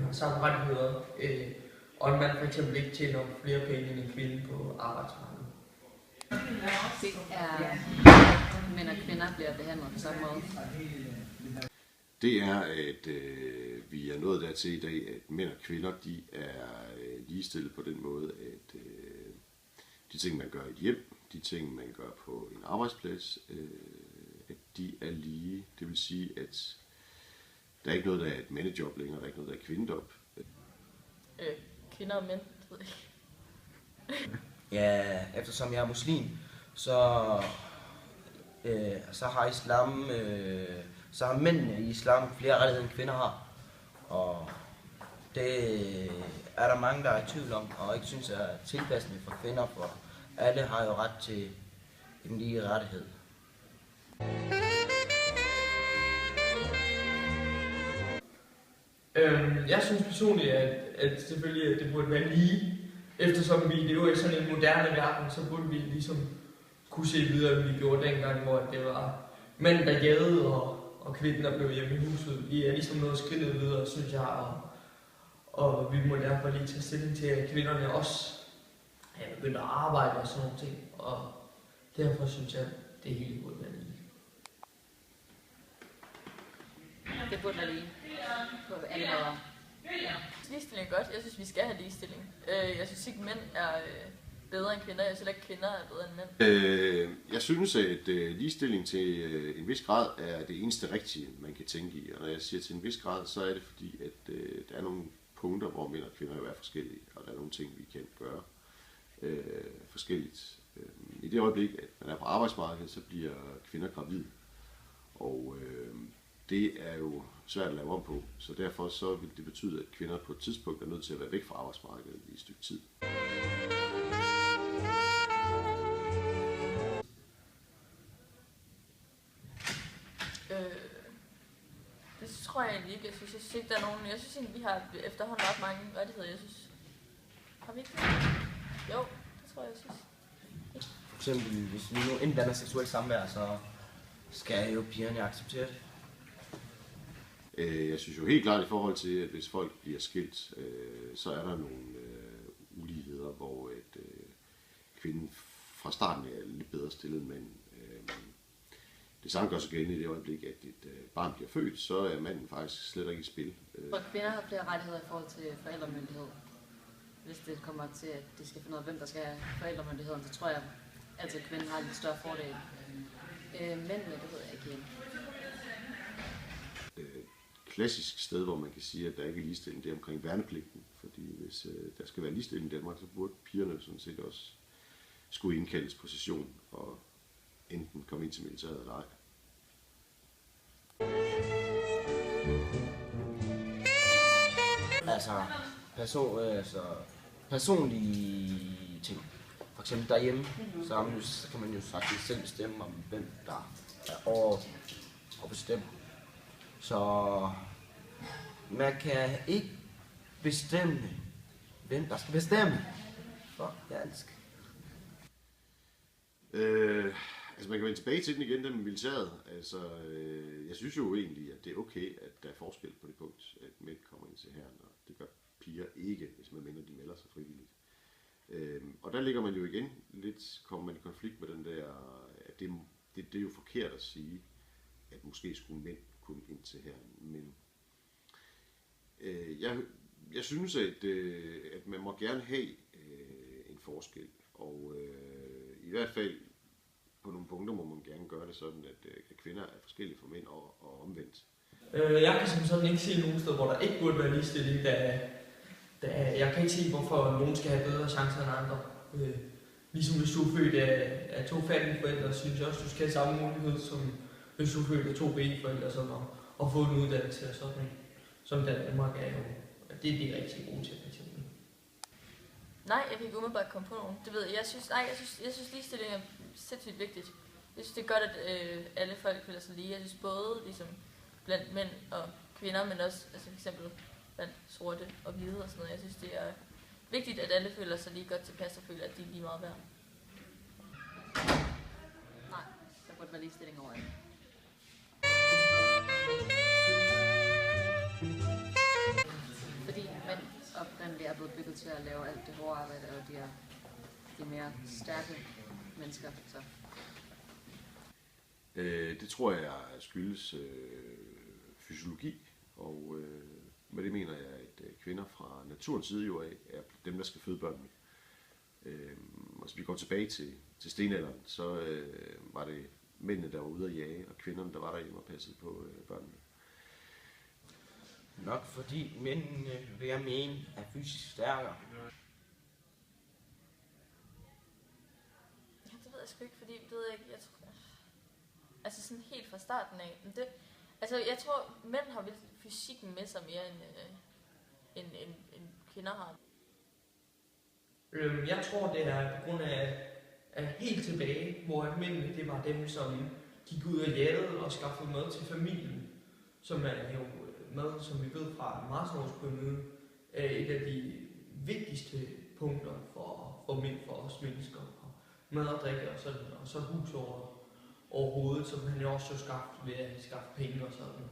har samme rettigheder, og en mand for eksempel ikke tjener flere penge end en kvinde på arbejdsmarkedet. Det er, mænd og kvinder bliver behandlet på samme måde. Det er, at vi er nået dertil i dag, at mænd og kvinder de er ligestillet på den måde, at de ting, man gør i et hjem, de ting, man gør på en arbejdsplads, at de er lige. Det vil sige, at der er ikke noget, der er et mandejob længere, der er ikke noget, der er et kvindejob. Kvinder og mænd, det ved jeg ikke. Ja, eftersom jeg er muslim, så har islam, så har mændene i islam flere rettigheder end kvinder har. Og det er der mange, der er i tvivl om, og ikke synes er tilpassende for kvinder, for alle har jo ret til en lige rettighed. Jeg synes personligt, at selvfølgelig at det burde være lige. Eftersom vi lever i sådan en moderne verden, så burde vi ligesom kunne se videre, end vi gjorde dengang, hvor det var mænd, der jagede, og kvinder blev hjemme i huset. Vi er ligesom nået skridtet videre, synes jeg, og vi må derfor lige tage stilling til, at kvinderne også er begyndt at arbejde og sådan nogle ting. Og derfor synes jeg, at det hele burde være lige. Det burde være lige på alle måder. Ligestilling er godt. Jeg synes, vi skal have ligestilling. Jeg synes ikke, mænd er bedre end kvinder. Jeg synes ikke, kvinder er bedre end mænd. Jeg synes, at ligestilling til en vis grad er det eneste rigtige, man kan tænke i. Og når jeg siger til en vis grad, så er det fordi, at der er nogle punkter, hvor mænd og kvinder er forskellige. Og der er nogle ting, vi kan gøre forskelligt. I det øjeblik, at man er på arbejdsmarkedet, så bliver kvinder gravide. Og det er jo svært at lave om på, så derfor så vil det betyde, at kvinder på et tidspunkt er nødt til at være væk fra arbejdsmarkedet i et stykke tid. Det tror jeg egentlig ikke. Jeg synes ikke, der er nogen. Jeg synes egentlig, vi har efterhånden ret mange rettigheder. Jeg synes... Har vi ikke det? Jo, det tror jeg synes. For eksempel, hvis vi nu indblander seksuelt samvær, så skal jo pigerne acceptere det. Jeg synes jo helt klart i forhold til, at hvis folk bliver skilt, så er der nogle uligheder, hvor kvinden fra starten er lidt bedre stillet, men det samme gør sig gældende i det øjeblik, at et barn bliver født, så er manden faktisk slet ikke i spil. Og kvinder har flere rettigheder i forhold til forældremyndighed. Hvis det kommer til, at de skal finde ud af, hvem der skal have forældremyndigheden, så tror jeg, at kvinden har en lidt større fordel. Mændene, det ved jeg ikke. Klassisk sted, hvor man kan sige, at der ikke er ligestilling, det er omkring værnepligten. Fordi hvis der skal være ligestilling i Danmark, så burde pigerne sådan set også skulle indkaldes på session og enten komme ind til militæret eller ej. Altså personlige ting. For eksempel derhjemme, så kan man jo faktisk selv bestemme om, hvem der er over og bestemme. Så man kan ikke bestemme, hvem der skal bestemme. For dansk. Altså man kan vende tilbage til den igen, den med militæret. Altså, jeg synes jo egentlig, at det er okay, at der er forskel på det punkt, at mænd kommer ind til hæren, og det gør piger ikke, hvis man mener, de melder sig frivilligt. Og der ligger man jo igen lidt, kommer man i konflikt med den der, at det er jo forkert at sige, at måske skulle mænd kun ind til hæren, men jeg synes, at man må gerne have en forskel, og i hvert fald på nogle punkter må man gerne gøre det sådan, at kvinder er forskellige fra mænd og omvendt. Jeg kan som sådan ikke se nogen sted, hvor der ikke burde være ligestilling, jeg kan ikke se, hvorfor nogen skal have bedre chancer end andre. Ligesom hvis du er født af to fattige forældre, synes jeg også, du skal have samme mulighed, som hvis du er født af to rige forældre, sådan, og få en uddannelse og sådan, som Danmark er jo. Det er de rigtig gode til, for eksempel. Nej, jeg kan ikke umiddelbart komme på nogen. Det ved jeg. Jeg synes ligestilling er sindssygt vigtigt. Jeg synes, det er godt, at alle folk føler sig lige. Jeg synes både ligesom blandt mænd og kvinder, men også altså for eksempel blandt sorte og hvide og sådan noget. Jeg synes, det er vigtigt, at alle føler sig lige godt tilpas og føler, at de er lige meget værd. Nej, der burde være ligestilling over det. fordi mænd oprindeligt er blevet bygget til at lave alt det hårde arbejde, og de er mere stærke mennesker. Så. Det tror jeg skyldes fysiologi, og med det mener jeg, at kvinder fra naturens side jo er dem, der skal føde børnene. Og hvis vi går tilbage til stenalderen, så var det mændene, der var ude at jage, og kvinderne, der var derhjemme og passede på børnene. Nok fordi mændene, vil jeg mene, er fysisk stærkere. Ja, det ved jeg sgu ikke, fordi det ved jeg ikke, jeg tror, altså sådan helt fra starten af. Men det, altså jeg tror, mænd har vel fysikken med sig mere end kvinder har. Jeg tror, det er på grund af helt tilbage, hvor at mændene, det var dem, som gik ud og jagede og skaffede mad til familien, som er jo mad, som vi ved fra Maslow's-pyramiden, er et af de vigtigste punkter for os mennesker. Og mad og drikke og sådan, og så hus over hovedet, som han jo også skaffede ved at skaffe penge og sådan.